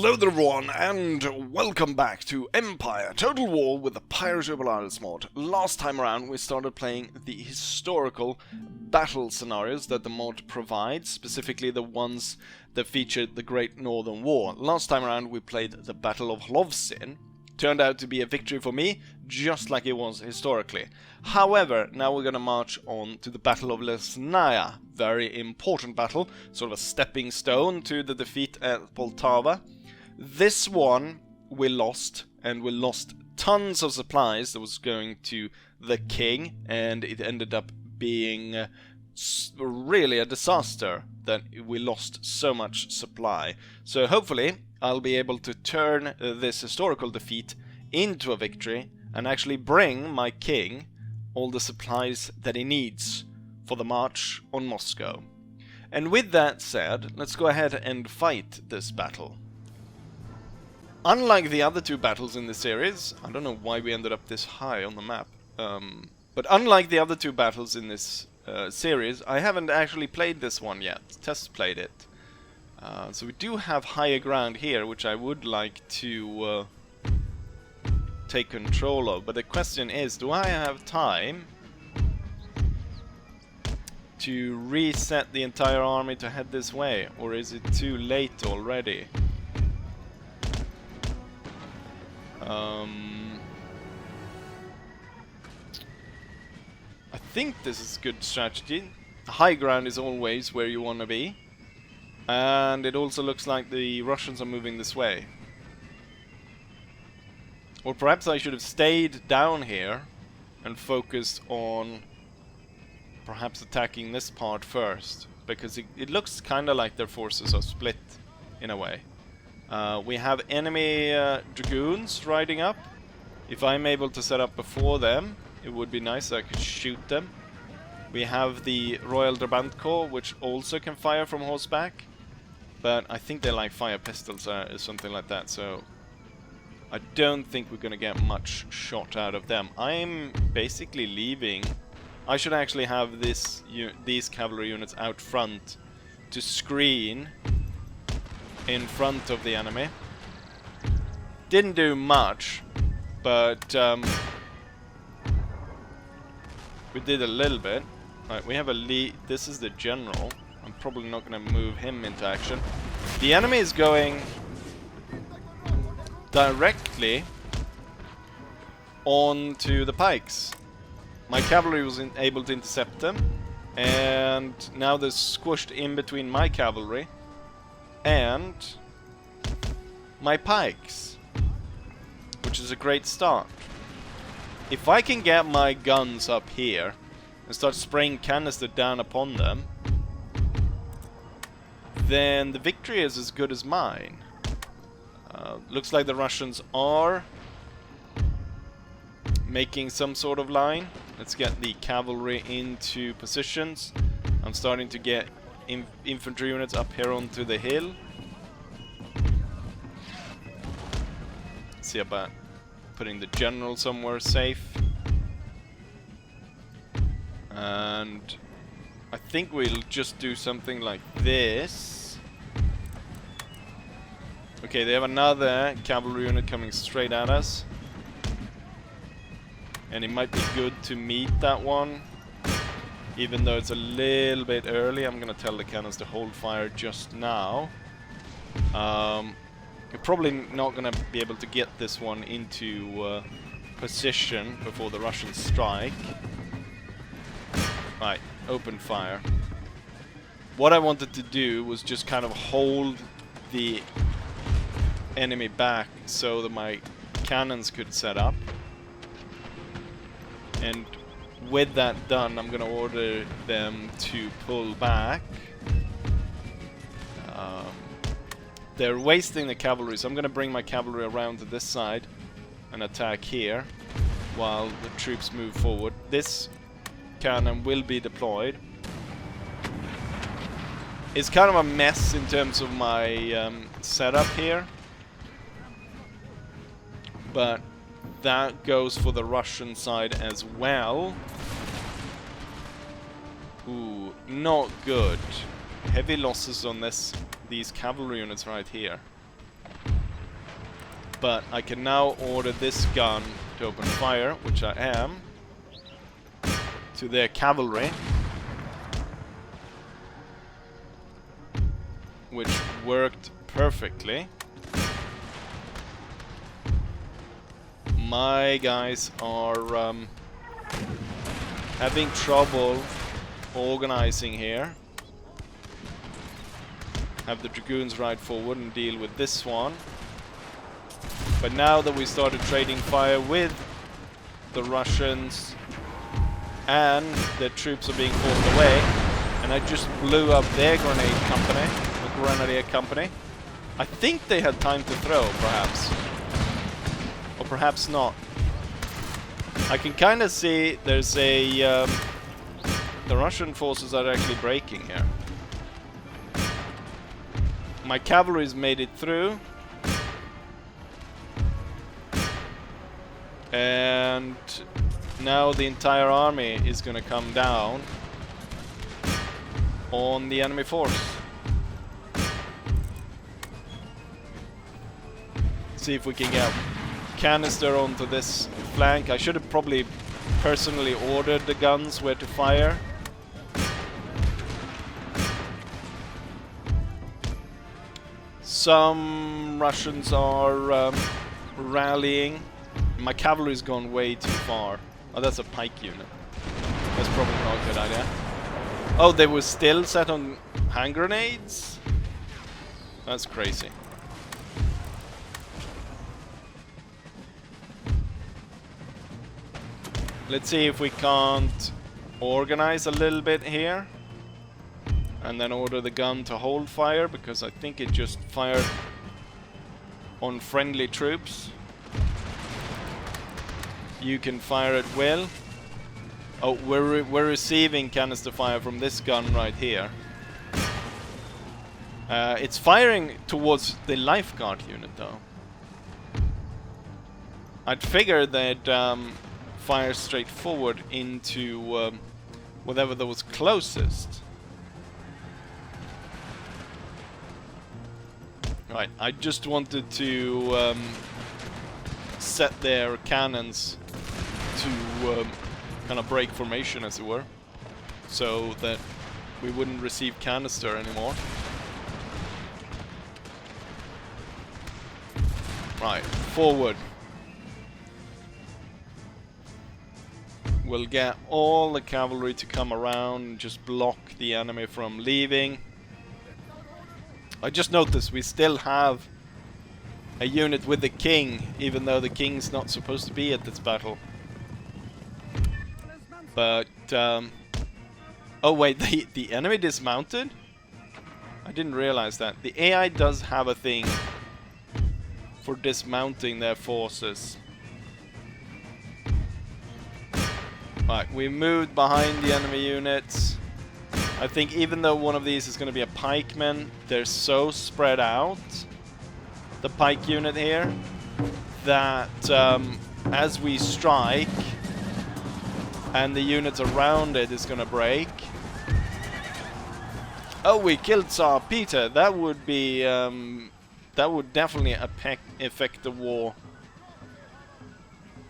Hello there everyone, and welcome back to Empire Total War with the Pirates of Isles mod. Last time around we started playing the historical battle scenarios that the mod provides, specifically the ones that featured the Great Northern War. Last time around we played the Battle of Lovsin. Turned out to be a victory for me, just like it was historically. However, now we're gonna march on to the Battle of Lesnaya. Very important battle, sort of a stepping stone to the defeat at Poltava. This one we lost, and we lost tons of supplies that was going to the king, and it ended up being really a disaster that we lost so much supply. So hopefully I'll be able to turn this historical defeat into a victory and actually bring my king all the supplies that he needs for the march on Moscow. And with that said, let's go ahead and fight this battle. Unlike the other two battles in the series, I don't know why we ended up this high on the map, but unlike the other two battles in this series, I haven't actually played this one yet, test played it. So we do have higher ground here, which I would like to take control of, but the question is, do I have time to reset the entire army to head this way, or is it too late already? I think this is good strategy. High ground is always where you want to be. And it also looks like the Russians are moving this way. Or perhaps I should have stayed down here and focused on perhaps attacking this part first. Because it looks kind of like their forces are split in a way. We have enemy dragoons riding up. If I'm able to set up before them, it would be nice so I could shoot them. We have the Royal Drabant Corps, which also can fire from horseback. But I think they like fire pistols or something like that, so I don't think we're gonna get much shot out of them. I'm basically leaving. I should actually have these cavalry units out front to screen in front of the enemy. Didn't do much, but we did a little bit. Right, we have a lead. This is the general. I'm probably not going to move him into action. The enemy is going directly onto the pikes. My cavalry was able to intercept them, and now they're squished in between my cavalry and my pikes, which is a great start. If I can get my guns up here and start spraying canister down upon them, then the victory is as good as mine. Looks like the Russians are making some sort of line. Let's get the cavalry into positions. I'm starting to get infantry units up here onto the hill. See about putting the general somewhere safe. And I think we'll just do something like this. Okay, they have another cavalry unit coming straight at us. And it might be good to meet that one. Even though it's a little bit early, I'm gonna tell the cannons to hold fire just now. You're probably not gonna be able to get this one into position before the Russians strike. Right, open fire. What I wanted to do was just kind of hold the enemy back so that my cannons could set up. And with that done, I'm gonna order them to pull back. They're wasting the cavalry, so I'm gonna bring my cavalry around to this side and attack here while the troops move forward. This cannon will be deployed. It's kind of a mess in terms of my setup here, but that goes for the Russian side as well. Ooh, not good. Heavy losses on these cavalry units right here. But I can now order this gun to open fire, which I am, to their cavalry, which worked perfectly. My guys are having trouble organizing here. Have the dragoons ride forward and deal with this one. But now that we started trading fire with the Russians and their troops are being forced away, and I just blew up their grenade company, the grenadier company. I think they had time to throw, perhaps. Or perhaps not. I can kind of see there's a... the Russian forces are actually breaking here. My cavalry's made it through. And now the entire army is gonna come down on the enemy force. See if we can get canister onto this flank. I should have probably personally ordered the guns where to fire. Some Russians are rallying. My cavalry's gone way too far. Oh, that's a pike unit. That's probably not a good idea. Oh, they were still set on hand grenades? That's crazy. Let's see if we can't organize a little bit here. And then order the gun to hold fire, because I think it just fired on friendly troops. You can fire at will. Oh, we're receiving canister fire from this gun right here. It's firing towards the lifeguard unit, though. I'd figure they'd fire straight forward into whatever that was closest. Right, I just wanted to set their cannons to kind of break formation, as it were, so that we wouldn't receive canister anymore. Right, forward. We'll get all the cavalry to come around and just block the enemy from leaving. I just noticed we still have a unit with the king, even though the king's not supposed to be at this battle. But, oh wait, the enemy dismounted? I didn't realize that. The AI does have a thing for dismounting their forces. Right, we moved behind the enemy units. I think even though one of these is going to be a pikeman, they're so spread out, the pike unit here, that as we strike and the units around it is going to break. Oh, we killed Tsar Peter. That would be that would definitely affect the war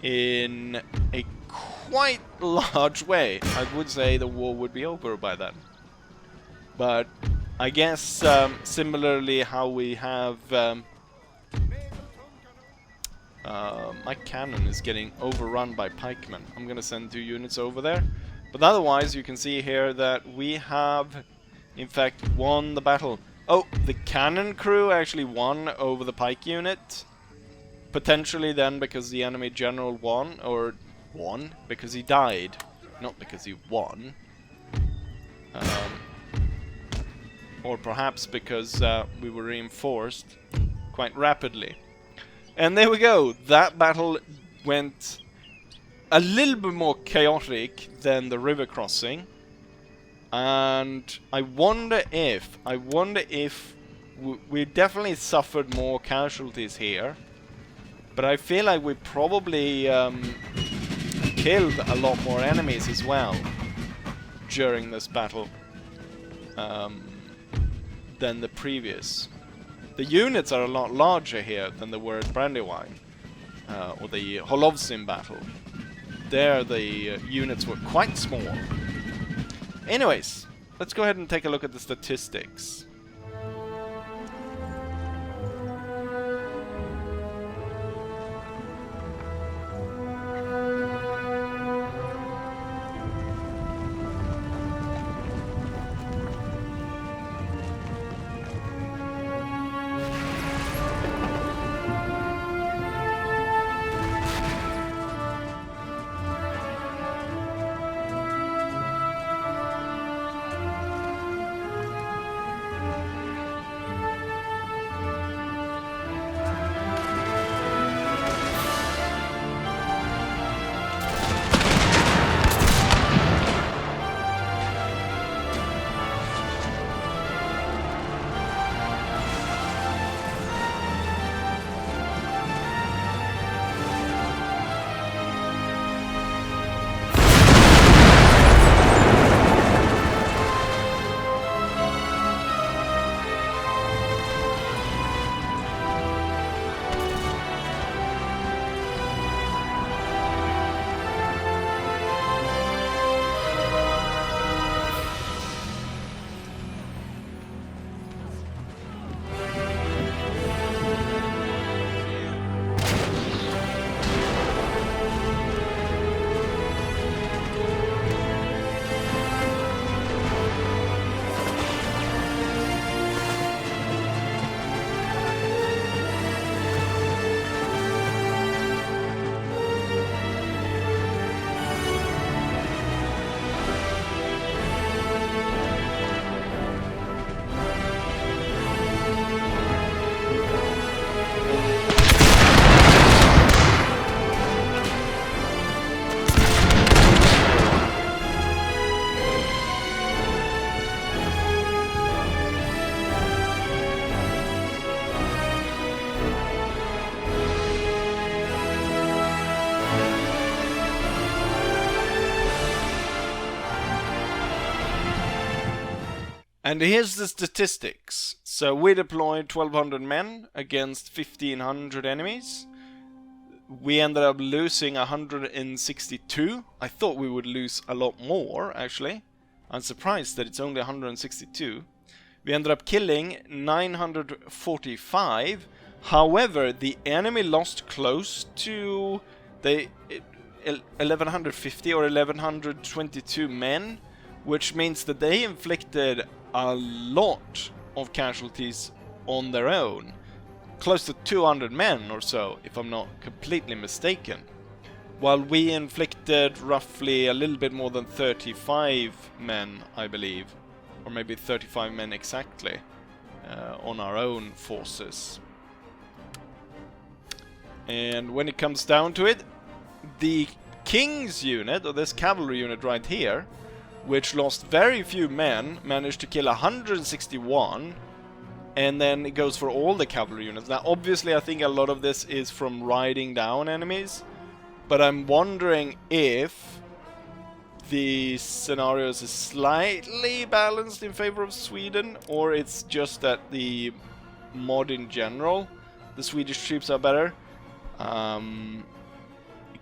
in a quite large way. I would say the war would be over by then. But I guess similarly how we have my cannon is getting overrun by pikemen. I'm gonna send 2 units over there. But otherwise you can see here that we have in fact won the battle. Oh, the cannon crew actually won over the pike unit. Potentially then because the enemy general won, or won because he died, not because he won. Or perhaps because we were reinforced quite rapidly. And there we go. That battle went a little bit more chaotic than the river crossing. And I wonder if we definitely suffered more casualties here. But I feel like we probably killed a lot more enemies as well during this battle than the previous. The units are a lot larger here than they were at Brandywine, or the Holovsin battle. There the units were quite small. Anyways, let's go ahead and take a look at the statistics. And here's the statistics. So we deployed 1200 men against 1500 enemies. We ended up losing 162. I thought we would lose a lot more, actually. I'm surprised that it's only 162. We ended up killing 945. However, the enemy lost close to the 1150 or 1122 men, which means that they inflicted a lot of casualties on their own. Close to 200 men or so, if I'm not completely mistaken. While we inflicted roughly a little bit more than 35 men, I believe. Or maybe 35 men exactly, on our own forces. And when it comes down to it, the King's unit, or this cavalry unit right here, which lost very few men, managed to kill 161, and then it goes for all the cavalry units. Now, obviously, I think a lot of this is from riding down enemies, but I'm wondering if the scenarios is slightly balanced in favor of Sweden, or it's just that the mod in general, the Swedish troops are better.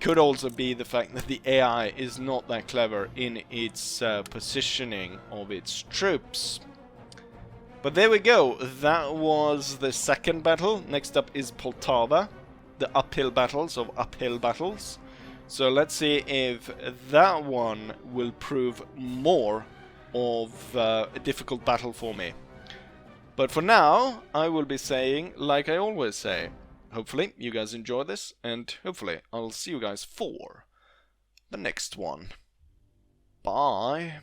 Could also be the fact that the AI is not that clever in its positioning of its troops. But there we go, that was the second battle. Next up is Poltava, the uphill battles of uphill battles. So let's see if that one will prove more of a difficult battle for me. But for now, I will be saying, like I always say, hopefully you guys enjoy this, and hopefully I'll see you guys for the next one. Bye.